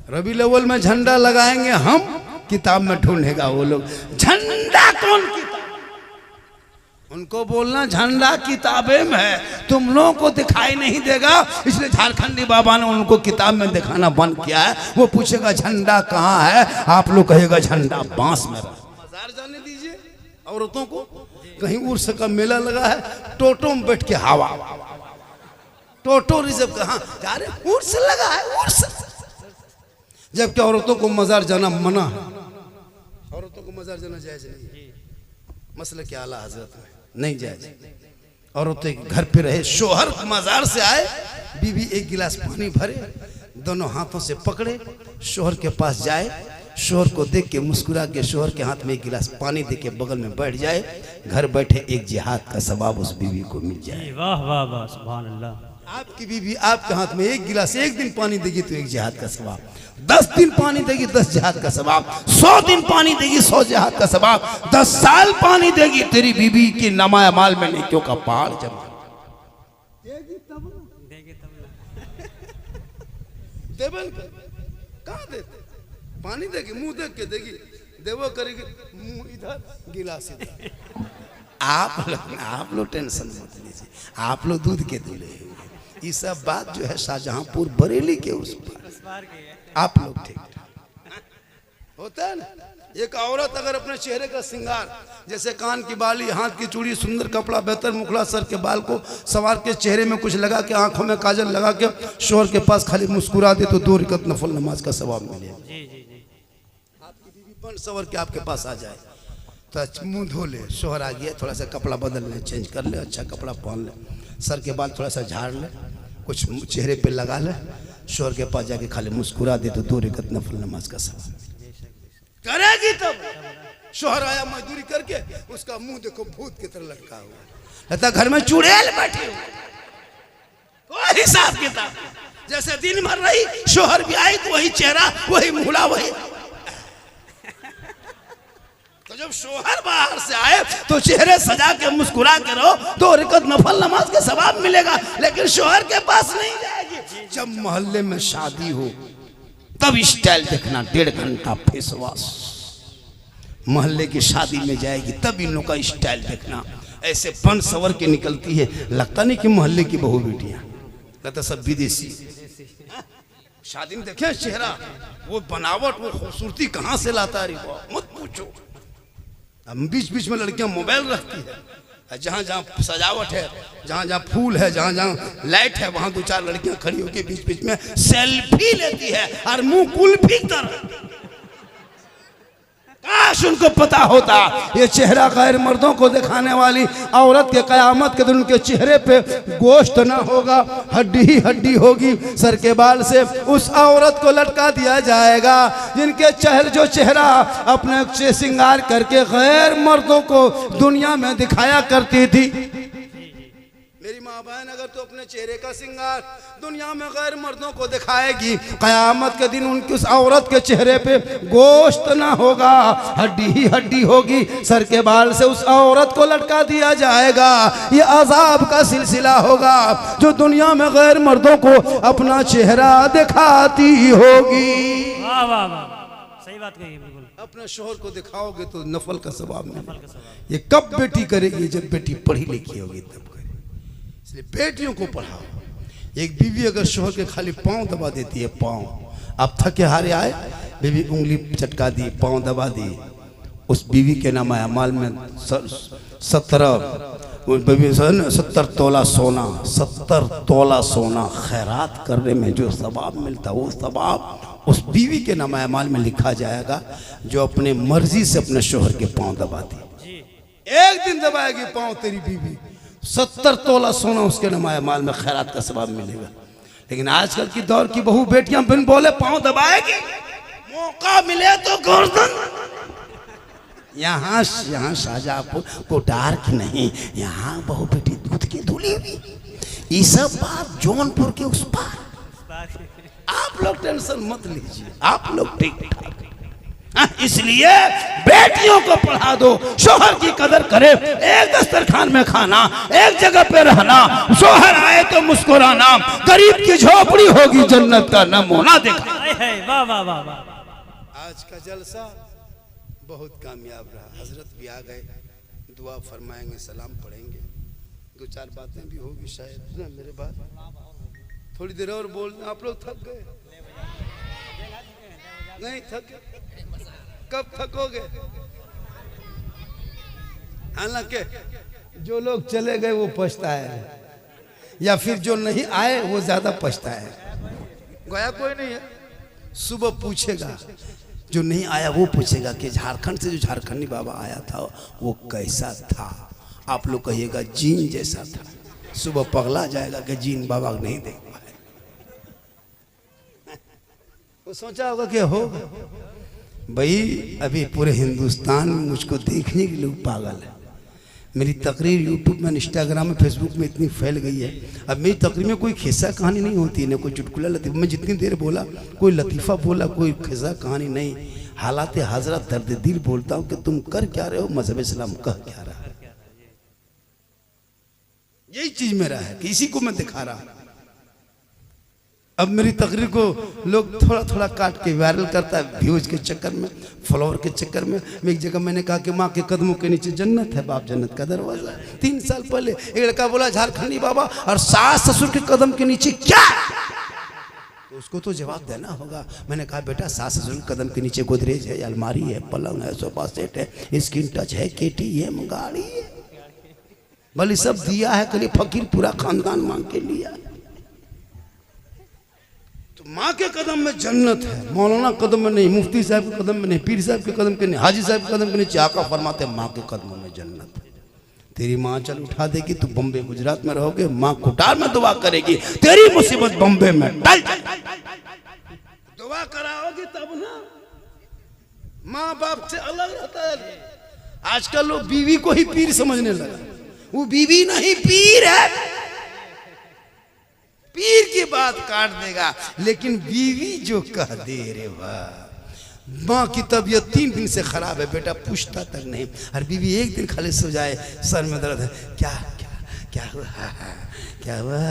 रबी अव्वल में झंडा लगाएंगे हम, किताब में ढूंढेगा वो लोग झंडा कौन किताब। उनको बोलना झंडा किताबें में है, तुम लोगों को दिखाई नहीं देगा, इसलिए झारखंडी बाबा ने उनको किताब में दिखाना बंद किया है। वो पूछेगा झंडा कहाँ है, आप लोग कहेगा झंडा बांस में। मजार जाने दीजिए औरतों को, कहीं उर्स का मेला लगा है, टोटो में बैठ के हवा, टोटो रिजर्व कहाँ जा रहे, उर्स लगा है उर्स, जबकि औरतों को मजार जाना मना है। औरतों को मजार जाना जायज नहीं, मसले के आला हजरत में नहीं जायज। औरतें घर पे रहे, शोहर मजार से आए, बीवी एक गिलास पानी भरे, दोनों हाथों से पकड़े, शोहर के पास जाए, शोहर को देख के मुस्कुरा के शोहर के हाथ में एक गिलास पानी दे के बगल में बैठ जाए, घर बैठे एक जिहाद का सवाब उस बीवी को मिल जाए। वाह वाह वाह, सुभान अल्लाह। आपकी बीवी आपके हाथ में एक गिलास एक दिन पानी देगी तो एक जिहाद का सवाब, 10 दिन पानी देगी 10 जिहाद का सवाब, 100 दिन पानी देगी 100 जिहाद का सवाब, 10 साल पानी देगी, तेरी बीवी की नमाया माल में नेकियों का पहाड़ जमा देवन। कहाँ देते, पानी देगी, मुंह देख के देगी, देवो करेगी, मुंह इधर गिलास इधर। आप लोग टेंशन मत लीजिए, आप लोग दूध के दूल्हे हैं। ये सब बात जो है शाहजहांपुर बरेली के उस पर, आप लोग ठीक होता है ना। एक औरत अगर अपने चेहरे का श्रृंगार, जैसे कान की बाली, हाथ की चूड़ी, सुंदर कपड़ा, बेहतर मुखड़ा, सर के बाल को सवार के, चेहरे में कुछ लगा के, आंखों में काजल लगा के शोहर के पास खाली मुस्कुरा दे तो 2 रकात नफल नमाज का सवाब मिले। आपकी बीवी बन सवर के आपके पास आ जाए तो मुंह धो ले, शोहर आ गया, थोड़ा सा कपड़ा बदल ले, चेंज कर ले, अच्छा कपड़ा पहन ले, सर के बाल थोड़ा सा झाड़ ले, कुछ चेहरे पे लगा ले, शोहर के पास जाके खाली मुस्कुरा दे तो 2 रकात नफल नमाज का सवाब करेगी। तब शोहर आया मजदूरी करके, उसका मुंह देखो भूत की तरह लटका हुआ, लगता घर में चुड़ैल बैठे हुए, कोई हिसाब किताब। जैसे दिन भर रही, शोहर भी आई तो वही चेहरा, वही मुहला, वही। तो जब शोहर बाहर से आए तो चेहरे सजा के मुस्कुरा के रहो, 2 रकात नफल नमाज के सवाब मिलेगा, लेकिन शोहर के पास नहीं जाएगी। जब मोहल्ले में शादी हो तब स्टाइल देखना, 1.5 घंटा फेस वॉश। मोहल्ले की शादी में जाएगी तब इन लोगों का स्टाइल देखना, ऐसे बन सवर के निकलती है, लगता नहीं कि मोहल्ले की बहू बेटियां, लगता सब विदेशी। शादी में देखे चेहरा, वो बनावट, वो खूबसूरती कहाँ से लाता है मत पूछो। बीच बीच में लड़कियां मोबाइल रखती है, जहाँ जहाँ सजावट है, जहाँ जहाँ फूल है, जहाँ जहाँ लाइट है, वहाँ 2-4 लड़कियां खड़ी होकर बीच बीच में सेल्फी लेती है और मुंह कुल्फी की तरह। काश उनको पता होता ये चेहरा गैर मर्दों को दिखाने वाली औरत के कयामत के दिन उनके चेहरे पे गोश्त ना होगा, हड्डी ही हड्डी होगी। सर के बाल से उस औरत को लटका दिया जाएगा जिनके जो चेहरा अपने श्रृंगार करके गैर मर्दों को दुनिया में दिखाया करती थी। मेरी माँ बहन, अगर तो अपने चेहरे का श्रृंगार दुनिया में गैर मर्दों को दिखाएगी, कयामत के दिन उनकी उस औरत के चेहरे पे गोश्त ना होगा, हड्डी ही हड्डी होगी। सर के बाल से उस औरत को लटका दिया जाएगा। ये अजाब का सिलसिला होगा जो दुनिया में गैर मर्दों को अपना चेहरा दिखाती होगी। वाह वाह वाह, सही बात कही बिल्कुल। अपने शोहर को दिखाओगे तो नफल का सवाब मिलेगा। ये कब बेटी करेगी? जब बेटी पढ़ी लिखी होगी तब। इसलिए बेटियों को पढ़ाओ। एक बीवी अगर शोहर के खाली पाँव दबा देती है, पाँव, आप थके हारे आए, बीवी उंगली चटका दी, पाँव दबा दी, उस बीवी के नाम माल में 70 तोला सोना, 70 तोला सोना खैरात करने में जो सवाब मिलता, वो सवाब उस बीवी के नाम माल में लिखा जाएगा जो अपने मर्जी से अपने शोहर के पाँव दबाती। एक दिन दबाएगी पाँव तेरी बीवी, 70 तोला सोना उसके नमाया माल में खैरात का सवाब मिलेगा। लेकिन आजकल की दौर की बहू बेटियां बिन बोले पांव दबाएगी, मौका मिले तो गर्दन। यहाँ शाहजहांपुर कोटार की नहीं, यहाँ बहू बेटी दूध की धुली हुई। ये सब बात जौनपुर के उस पार। आप लोग टेंशन मत लीजिए, आप लोग ठीक ठाक। इसलिए बेटियों को पढ़ा दो, शोहर की कदर करे। एक दस्तरखान में खाना, एक जगह पे रहना, शोहर आए तो मुस्कुराना, गरीब की झोपड़ी होगी जन्नत का नमूना दिखा। है वाह वाह वाह वाह। आज का जलसा बहुत कामयाब रहा। हजरत भी आ गए, दुआ फरमाएंगे, सलाम पढ़ेंगे, दो चार बातें भी होगी शायद ना मेरे बात। थोड़ी देर और बोल, आप लोग थक गए? नहीं थके? कब थकोगे? हालांकि जो लोग चले गए वो पछता है, या फिर जो नहीं आए वो ज्यादा पछता है। गया कोई नहीं है, सुबह पूछेगा, जो नहीं आया वो पूछेगा कि झारखंड से जो झारखंडी बाबा आया था वो कैसा था। आप लोग कहिएगा जीन जैसा था। सुबह पगला जाएगा कि जीन बाबा नहीं देख पाए। वो सोचा होगा कि होगा भाई, अभी पूरे हिंदुस्तान में मुझको देखने के लोग पागल है। मेरी तकरीर यूट्यूब में, इंस्टाग्राम में, फेसबुक में इतनी फैल गई है। अब मेरी तकरीर में कोई खिस्सा कहानी नहीं होती है, ना कोई चुटकुला लतीफ़ा। मैं जितनी देर बोला कोई लतीफ़ा बोला, कोई खिस्सा कहानी नहीं, हालात हजरत दर्द दिल बोलता हूँ कि तुम कर क्या रहे हो, मजहब इस्लाम कह क्या रहा है। यही चीज मेरा है कि इसी को मैं दिखा रहा। अब मेरी तकरीर को लोग थोड़ा थोड़ा काट के वायरल करता है, व्यूज के चक्कर में, फॉलोअर के चक्कर में। मैं एक जगह मैंने कहा कि माँ के कदमों के नीचे जन्नत है, बाप जन्नत का दरवाजा। 3 साल पहले एक लड़का बोला झारखंडी बाबा और सास ससुर के कदम के नीचे क्या, तो उसको तो जवाब देना होगा। मैंने कहा बेटा सास ससुर के कदम के नीचे गोदरेज है, अलमारी है, पलंग है, सोफा सेट है, स्क्रीन टच है, KTM गाड़ी है, भले सब दिया है, कल फकीर पूरा खानदान मांग के लिया। तो माँ के कदम में जन्नत है, मौलाना कदम में नहीं, मुफ्ती साहब के कदम में नहीं, पीर साहब के कदम के नहीं, हाजी साहब के कदम के नहीं। आका फरमाते माँ के कदमों में जन्नत है। तेरी माँ चल उठा देगी, तू बम्बे गुजरात में रहोगे, माँ कुटार में दुआ करेगी, तेरी मुसीबत बम्बे में टल। दुआ कराओगी तब ना। माँ बाप से अलग रहता है। आजकल लोग बीवी को ही पीर समझने लगा। वो बीवी नहीं पीर है। पीर की बात काट देगा, लेकिन बीवी जो कह दे रे वाह। माँ की तबीयत 3 दिन से खराब है, बेटा पूछता तक नहीं। और बीवी एक दिन खाली सो जाए, सर में दर्द है, क्या क्या क्या हुआ, क्या हुआ।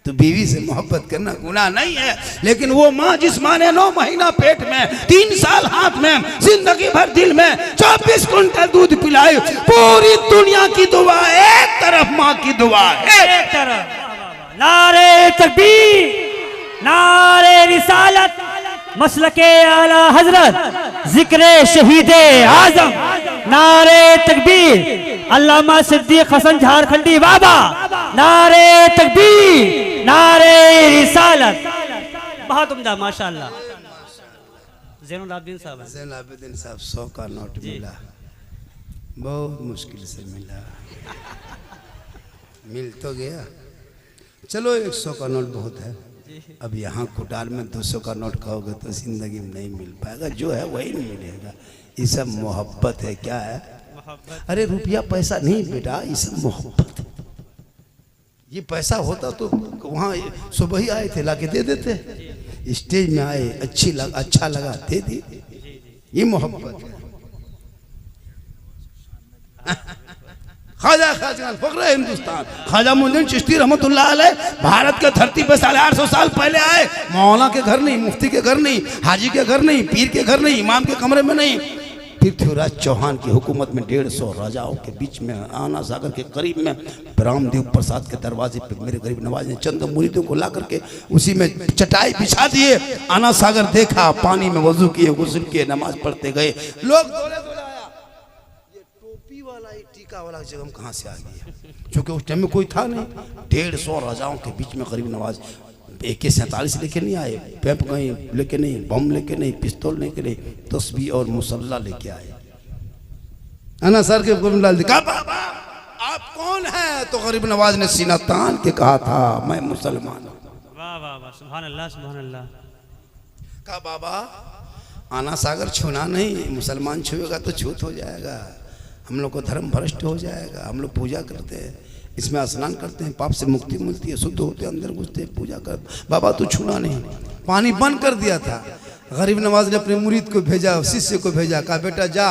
तो बीवी से मोहब्बत करना गुनाह नहीं है, लेकिन वो माँ जिस माँ ने 9 महीना पेट में, 3 साल हाथ में, जिंदगी भर दिल में 24 कुंटल दूध पिलाई, पूरी दुनिया की दुआ एक तरफ, माँ की दुआ एक तरफ। नारे तकबीर, नारे रिसालत, मसलके आला हजरत, जिक्र शहीदे आजम, नारे तकबीर, अल्लामा सिद्दीक हसन झारखंडी बाबा, नारे तकबीर, नारे रिसालत। बहुत उम्दा माशाअल्लाह। ज़ैनुल आबिदीन साहब, ज़ैनुल आबिदीन साहब 100 का नोट मिला, बहुत मुश्किल से मिला, मिल तो गया। चलो 100 का नोट बहुत है। अब यहाँ कुटार में 200 का नोट कहोगे तो जिंदगी में नहीं मिल पाएगा, जो है वही नहीं मिलेगा। ये सब मोहब्बत है। क्या है? अरे रुपया पैसा नहीं बेटा, ये सब मोहब्बत है। ये पैसा होता तो वहाँ सुबह ही आए थे, लाके दे देते। स्टेज में आए, अच्छा लगा दे दी। ये मोहब्बत है। ख्वाजा फख्र हिंदुस्तान ख्वाजा मुइनुद्दीन चिश्ती रहमतुल्लाह अलैह भारत के धरती पर 850 साल पहले आए। मौलाना के घर नहीं, मुफ्ती के घर नहीं, हाजी के घर नहीं, पीर के घर नहीं, इमाम के कमरे में नहीं। पृथ्वीराज चौहान की हुकूमत में 150 राजाओं के बीच में, आना सागर के करीब में, रामदेव प्रसाद के दरवाजे पे मेरे गरीब नवाज ने चंद मुरीदों को ला करके उसी में चटाई बिछा दिए। आना सागर देखा, पानी में वजू किए, गुस्ल किए, नमाज पढ़ते गए। लोग दौड़े दौड़े आया, ये टोपी वाला, ये टीका वाला जगह कहाँ से आ गया? क्योंकि उस टाइम में कोई था नहीं। 150 राजाओं के बीच में गरीब नवाज AK-47 लेके नहीं आए, पैप कहीं लेके नहीं, बम लेके नहीं, पिस्तौल लेके नहीं, तस्बीह और मुसल्ला लेके आए। अन्ना सर के डाल दी, कहा बाबा आप कौन है? तो गरीब नवाज ने सीना तान के कहा था मैं मुसलमान हूँ। वाह वाह वाह, सुभान अल्लाह सुभान अल्लाह। कहा बाबा आना सागर छूना नहीं, मुसलमान छुएगा तो छूत हो जाएगा, हम लोग को धर्म भ्रष्ट हो जाएगा। हम लोग पूजा करते हैं, इसमें स्नान करते हैं, पाप से मुक्ति मिलती है, शुद्ध होते हैं, अंदर घुसते हैं, पूजा कर। बाबा तू छूना नहीं। पानी बंद कर दिया था। गरीब नवाज ने अपने मुरीद को भेजा, शिष्य को भेजा, कहा बेटा जा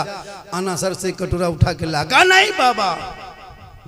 आना सर से कटोरा उठा के ला। कहा नहीं बाबा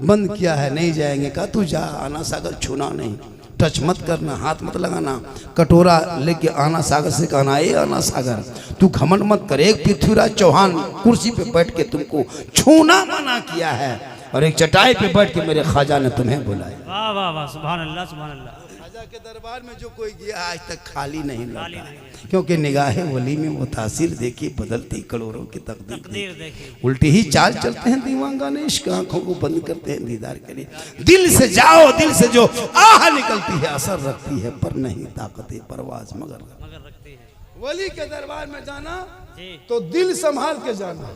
बंद किया है, नहीं जाएंगे। कहा तू जा, आना सागर छूना नहीं। टच मत करना, हाथ मत लगाना। कटोरा लेके आना सागर से कहना, ए आना सागर तू घमंड मत कर। एक पृथ्वीराज चौहान कुर्सी पे बैठ के तुमको छूना मना किया है और एक चटाई पे बैठ के मेरे ख्वाजा ने तुम्हें बुलाया। वाह वाह वाह, सुभान अल्लाह सुभान अल्लाह। ख्वाजा के दरबार में जो कोई गया आज तक खाली नहीं लौटा, क्योंकि निगाहे वली में वो तासीर देखी बदलती करोड़ों की तकदीर देखिए, उल्टी ही चाल चलते हैं दीवानगाने, इश्क आंखों को बंद करते हैं दीदार के लिए। दिल से जाओ, दिल से जो आह निकलती है असर रखती है, पर नहीं ताकत परवाज मगर रखते हैं। वली के दरबार में जाना जी। तो दिल संभाल के जाना,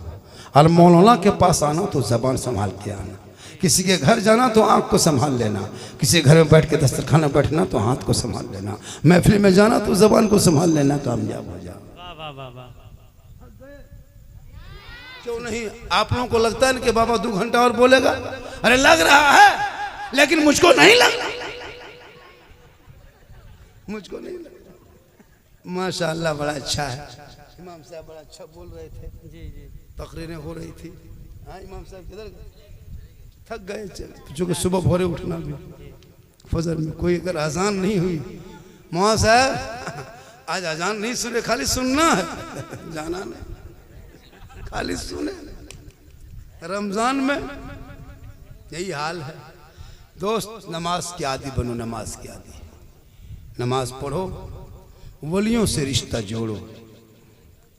और मौलाना के पास आना तो जबान संभाल के आना। किसी के घर जाना तो आंख को संभाल लेना, किसी घर में बैठ के दस्तरखान में बैठना तो हाथ को संभाल लेना, महफिल में जाना तो जबान को संभाल लेना, कामयाब हो जाओ। वाह वाह वाह वाह। क्यों नहीं? आप लोगों को लगता है कि बाबा 2 घंटा और बोलेगा? अरे लग रहा है, लेकिन मुझको नहीं लग रहा, मुझको नहीं लग रहा। माशाअल्लाह बड़ा अच्छा है। इमाम साहब बड़ा अच्छा बोल रहे थे, जी जी, तकरीरें हो रही थी। हाँ इमाम साहब किधर गए? थक गए, जो कि सुबह भोरे उठना भी फजर में। कोई अगर अजान नहीं हुई, मौला साहब आज अजान नहीं सुने, खाली सुनना है, जाना नहीं, खाली सुने। रमजान में यही हाल है। दोस्त नमाज के आदी बनो, नमाज के आदी, नमाज पढ़ो, वलियों से रिश्ता जोड़ो,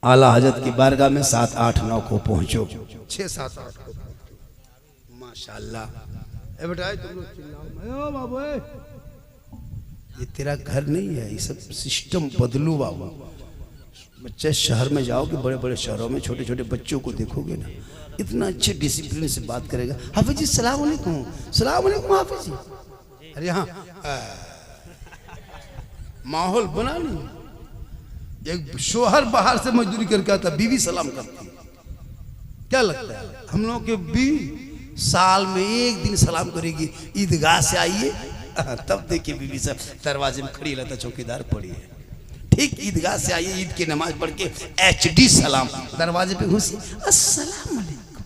आला हजरत की बारगाह में 7, 8, 9 को पहुंचो, 6, 7, 8 को। माशाअल्लाह। ए बेटा तुम लोग चिल्लाओ, बाबू ये तेरा घर नहीं है, ये सब सिस्टम बदलू बाबू। बच्चे शहर में जाओगे, बड़े बड़े शहरों में छोटे छोटे बच्चों को देखोगे ना, इतना अच्छे डिसिप्लिन से बात करेगा। हाफिज जी सलाम अलैकुम, सलाम अलैकुम हाफिज जी। अरे हाँ माहौल बना नहीं। एक शोहर बाहर से मजदूरी करके आता, बीवी सलाम करती, क्या लगता है? हम लोग के बीवी साल में 1 दिन सलाम करेगी, ईदगाह से आइए तब देखिए बीवी सब दरवाजे में खड़ी रहता, चौकीदार पड़ी है। ठीक ईदगाह से आइए, ईद की नमाज पढ़ के HD सलाम, दरवाजे पे घुसी अस्सलाम वालेकुम।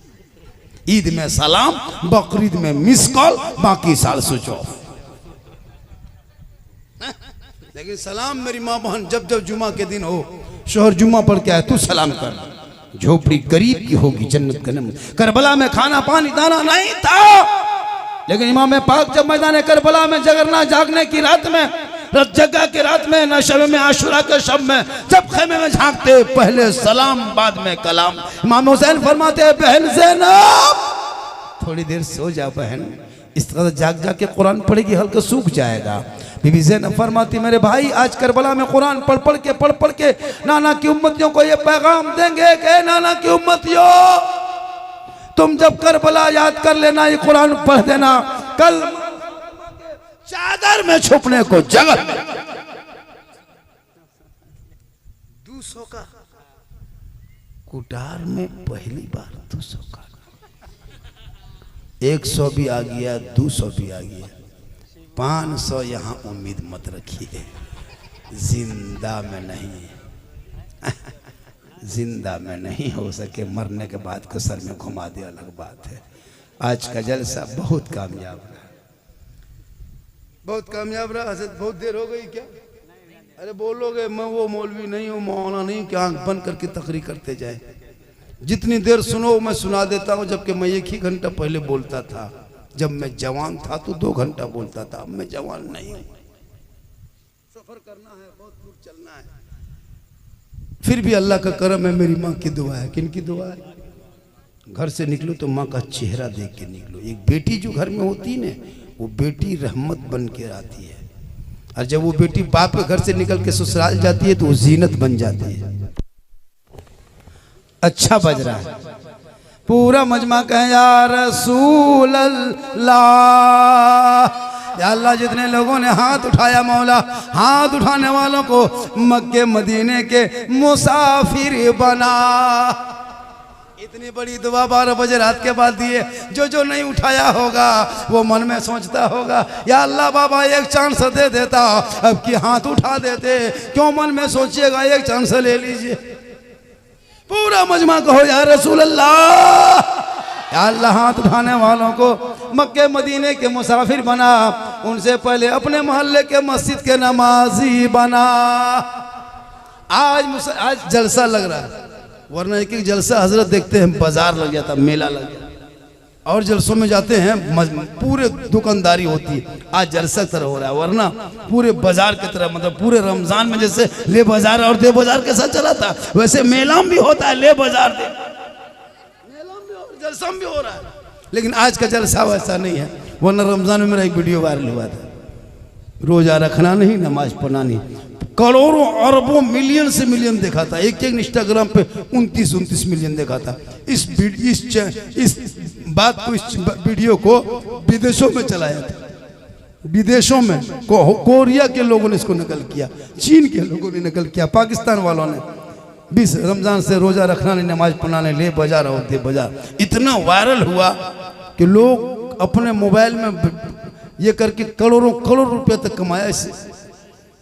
ईद में सलाम, बकरीद में मिस कॉल, बाकी साल स्विच ऑफ। लेकिन सलाम मेरी माँ बहन, जब जब जुमा के दिन हो, शोहर जुमा पढ़ के आए तू सलाम कर। झोपड़ी गरीब की होगी, जन्नत का नम। करबला में खाना पानी दाना नहीं था, लेकिन इमाम पाक जब मैदान करबला में जगरना जागने की रात में, जगह की रात में, न शब में आशुरा के शब में, जब खेमे में झांकते, पहले सलाम बाद में कलाम। इमाम हुसैन फरमाते हैं, बहन ज़ैनब थोड़ी देर सो जा बहन, इस तरह जाग जाग के कुरान पढ़ेगी, हल्का सूख जाएगा। बीबी ज़ैनब फरमाती, मेरे भाई आज करबला में कुरान पढ़ पढ़ के नाना की उम्मतियों को ये पैगाम देंगे कि नाना की उम्मतियों, तुम जब करबला याद कर लेना, ये कुरान पढ़ देना, कल चादर में छुपने को जगह 200 का कुटार में पहली बार 200 का, 100 भी आ गया, 200 भी आ गया, 500 यहाँ उम्मीद मत रखिए, जिंदा में नहीं जिंदा में नहीं हो सके, मरने के बाद को सर में घुमा दे अलग बात है। आज का जलसा बहुत कामयाब रहा, बहुत कामयाब रहा। हजरत बहुत देर हो गई क्या? अरे बोलोगे मैं वो मौलवी नहीं हूँ, मौलाना नहीं कि आंख बंद करके तकरीर करते जाए। जितनी देर सुनो मैं सुना देता हूँ, जबकि मैं 1 ही घंटा पहले बोलता था। जब मैं जवान था तो 2 घंटा बोलता था, अब मैं जवान नहीं हूँ, सफर करना है, बहुत दूर चलना है। फिर भी अल्लाह का करम है, मेरी माँ की दुआ है। किन की दुआ है? घर से निकलो तो माँ का चेहरा देख के निकलो। एक बेटी जो घर में होती है ना, वो बेटी रहमत बन के आती है, और जब वो बेटी बाप के घर से निकल के ससुराल जाती है तो वो जीनत बन जाती है। अच्छा बज रहा है, पूरा मजमा कहे या रसूल अल्लाह, या अल्लाह। जितने लोगों ने हाथ उठाया मौला, हाथ उठाने वालों को मक्के मदीने के मुसाफिर बना। इतनी बड़ी दुआ 12 बजे रात के बाद दिए। जो नहीं उठाया होगा वो मन में सोचता होगा, या अल्लाह बाबा एक चांस दे देता, अब की हाथ उठा देते। क्यों मन में सोचिएगा, एक चांस ले लीजिए। पूरा मजमा कहो या रसूल अल्लाह, या अल्लाह हाथ उठाने वालों को मक्के मदीने के मुसाफिर बना, उनसे पहले अपने मोहल्ले के मस्जिद के नमाजी बना। आज जलसा लग रहा है, वरना एक एक जलसा हजरत देखते हैं बाजार लग जाता, मेला लग जाता, और जलसों में जाते हैं पूरे दुकानदारी होती है। आज जलसा तरह हो रहा है, वरना पूरे बाजार की तरह, मतलब पूरे रमजान में जैसे ले बाजार और दे बाजार के साथ चला था, वैसे मेला भी होता है, ले बाजार दे जलसा भी हो रहा है। लेकिन आज का जलसा वैसा नहीं है, वरना रमजान में मेरा एक वीडियो वायरल हुआ था, रोजा रखना नहीं, नमाज पढ़ना नहीं, करोड़ों अरबों मिलियन से मिलियन देखा था। एक इंस्टाग्राम पे 29 मिलियन देखा था। इस बात को, इस वीडियो को विदेशों में चलाया था, विदेशों में कोरिया के लोगों ने इसको नकल किया, चीन के लोगों ने नकल किया, पाकिस्तान वालों ने। 20 रमजान से रोजा रखना नहीं, नमाज पढ़ना नहीं, ले बाजार और दे बाजार, इतना वायरल हुआ कि लोग अपने मोबाइल में ये करके करोड़ों रुपए तक कमाया इससे।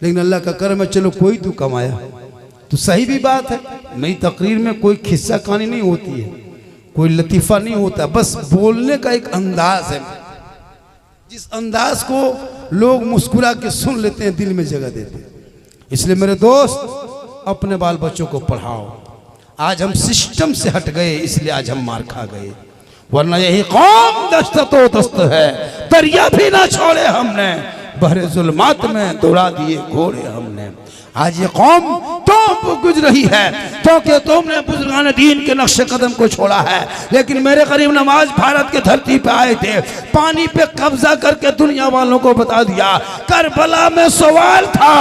लेकिन अल्लाह का करम है, चलो कोई तो कमाया तो सही भी बात है। मेरी तकरीर में कोई खिस्सा कहानी नहीं होती है, कोई लतीफ़ा नहीं होता, बस बोलने का एक अंदाज है, जिस अंदाज को लोग मुस्कुरा के सुन लेते हैं, दिल में जगह देते हैं। इसलिए मेरे दोस्त, अपने बाल बच्चों को पढ़ाओ। आज हम सिस्टम से हट गए, इसलिए आज हम मार खा गए, वरना यही कौम दस्ततो दस्त है, दरिया भी ना छोड़े हमने, बहरे जुल्मात में दौड़ा दिए घोड़े हमने। आज ये कौम तो गुजर रही है क्योंकि तुमने बुजुर्गान दीन के नक्शे कदम को छोड़ा है। लेकिन मेरे करीब नवाज भारत के धरती पे आए थे, पानी पे कब्जा करके दुनिया वालों को बता दिया, करबला में सवाल था,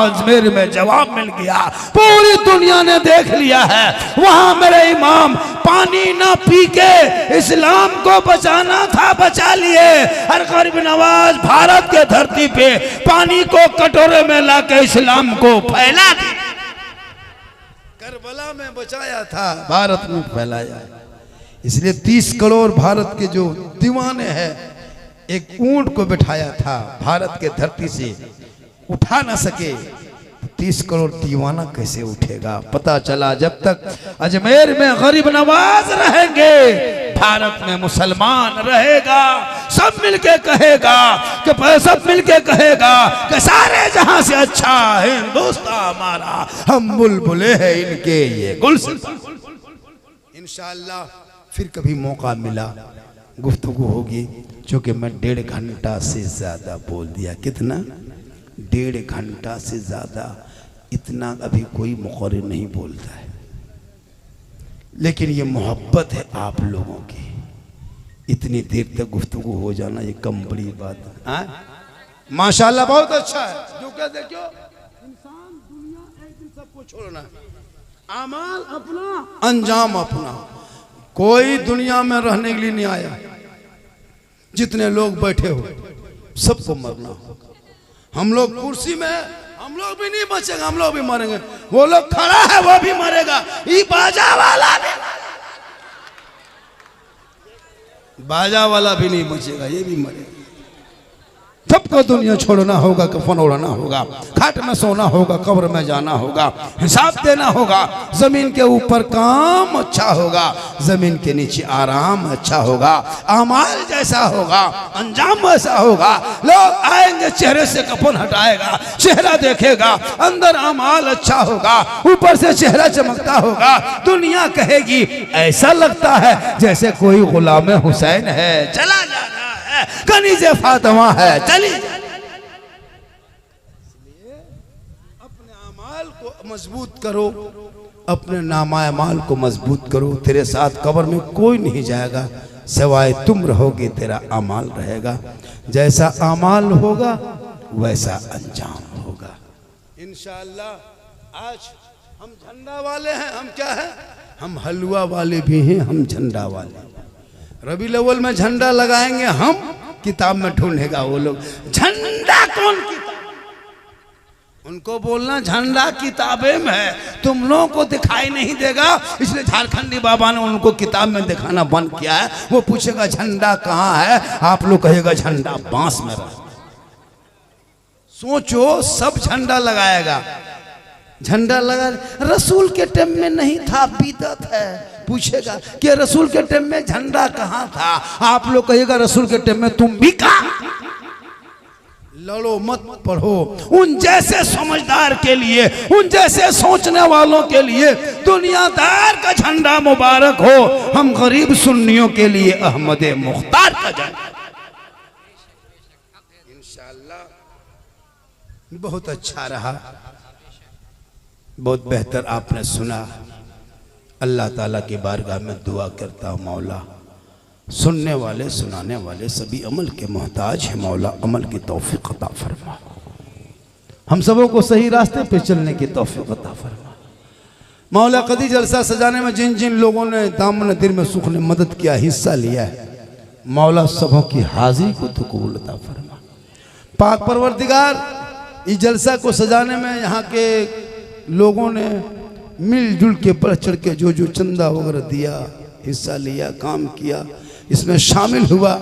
अजमेर में जवाब मिल गया, पूरी दुनिया ने देख लिया है। वहां मेरे इमाम पानी ना पी के इस्लाम को बचाना था, बचा लिए। हर गरीब नवाज भारत के धरती पे पानी को कटोरे में लाके इस्लाम को फैला दिया, करबला में बचाया था, भारत में फैलाया। इसलिए 30 करोड़ भारत के जो दीवाने हैं, एक ऊंट को बिठाया था, भारत के धरती से उठा ना सके, 30 करोड़ दीवाना कैसे उठेगा? पता चला जब तक अजमेर में गरीब नवाज रहेंगे, भारत में मुसलमान रहेगा। सब मिलके कहेगा कि सब मिलके कहेगा कि सारे जहां से अच्छा हिंदुस्तान हमारा, हम बुलबुले हैं इनके ये गुलशन। इंशाअल्लाह फिर कभी मौका मिला गुफ्तगू होगी, क्योंकि मैं 1.5 घंटा से ज्यादा बोल दिया। कितना? 1.5 घंटा से ज्यादा, इतना अभी कोई मुक़र्रिर नहीं बोलता है। लेकिन ये मोहब्बत है आप लोगों की, इतनी देर तक गुफ्तगू हो जाना ये कम बड़ी बात है। माशाल्लाह बहुत अच्छा है। जो क्या देखो, इंसान दुनिया एक दिन सबको छोड़ना, अमाल अपना अंजाम अपना। कोई दुनिया में रहने के लिए नहीं आया। जितने लोग बैठे हो सबको मरना होगा। हम लोग कुर्सी में, हम लोग भी नहीं बचेंगे, हम लोग भी मरेंगे। वो लोग खड़ा है वो भी मरेगा, ये बाजा वाला भी, बाजा वाला भी नहीं बचेगा, ये भी मरेगा। सबको दुनिया छोड़ना होगा, कफन ओढ़ना होगा, खाट में सोना होगा, कब्र में जाना होगा, हिसाब देना होगा। जमीन के ऊपर काम अच्छा होगा, जमीन के नीचे आराम अच्छा होगा। अमाल जैसा होगा, अंजाम वैसा होगा। लोग आएंगे, चेहरे से कफन हटाएगा, चेहरा देखेगा, अंदर अमाल अच्छा होगा, ऊपर से चेहरा चमकता होगा। दुनिया कहेगी ऐसा लगता है जैसे कोई गुलाम हुसैन है, चला जा रहा है, कनीज़े फातिमा है, चली। अपने अमाल को मजबूत करो, अपने नामा अमाल को मजबूत करो। तेरे साथ कब्र में कोई नहीं जाएगा, सिवाय तुम रहोगे, तेरा अमाल रहेगा। जैसा अमाल होगा वैसा अंजाम होगा इंशाअल्लाह। आज हम झंडा वाले हैं, हम क्या हैं? हम हलवा वाले भी हैं, हम झंडा वाले। रबीउल अव्वल में झंडा लगाएंगे हम, किताब में ढूंढेगा वो लोग झंडा कौन किताब, उनको बोलना झंडा किताबे में है, तुम लोगों को दिखाई नहीं देगा। इसलिए झारखंडी बाबा ने उनको किताब में दिखाना बंद किया है। वो पूछेगा झंडा कहाँ है, आप लोग कहेगा झंडा बांस में रहा। सोचो, सब झंडा लगाएगा, झंडा लगा। रसूल के टाइम में नहीं था, बिदअत है। पूछेगा कि रसूल के टाइम में झंडा कहाँ था, आप लोग कहिएगा रसूल के टाइम में तुम भी कहाँ। लड़ो मत पढ़ो, उन जैसे समझदार के लिए, उन जैसे सोचने वालों के लिए दुनियादार का झंडा मुबारक हो, हम गरीब सुन्नियों के लिए अहमद मुख्तार का झंडा। इंशाअल्लाह बहुत अच्छा रहा, बहुत बेहतर आपने सुना। अल्लाह ताला की बारगाह में दुआ करता हूँ, मौला सुनने वाले सुनाने वाले सभी अमल के मोहताज हैं, मौला अमल की तौफीक अता फरमा, हम सबों को सही रास्ते पे चलने की तौफीक अता फरमा। मौला कदी जलसा सजाने में जिन जिन लोगों ने दामन दिल में सुख ने मदद किया, हिस्सा लिया है, मौला सबों की हाजिरी को तो कबूल अता फरमा। पाक परवरदिगार इस जलसा को सजाने में यहाँ के लोगों ने मिलजुल के बढ़ चढ़ के जो जो चंदा वगैरह दिया, हिस्सा लिया, काम किया, इसमें शामिल हुआ,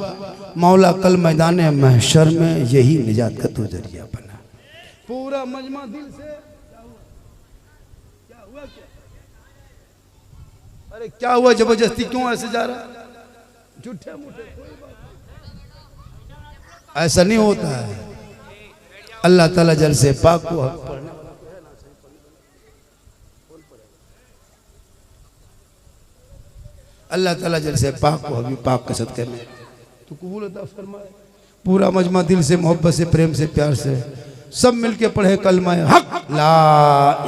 मौला कल मैदान महशर में यही निजात का तो जरिया बना। पूरा मजमा दिल से क्या हुआ क्या? अरे क्या हुआ, जबरदस्ती क्यों ऐसे जा रहा? झूठे मूठे ऐसा नहीं होता है। अल्लाह ताला जलसे पाक को हक पढ़ने अल्लाह ताला जलसे पाक को हबीब पाक का सदक़े में तो कबूल अता फरमाए। पूरा मजमा दिल से मोहब्बत से प्रेम से प्यार से सब मिलके पढ़े कलमा हक ला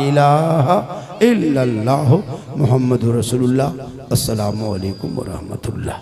इलाहा इल्लल्लाह मुहम्मदुर रसूलुल्लाह। अस्सलामु अलैकुम व रहमतुल्लाह।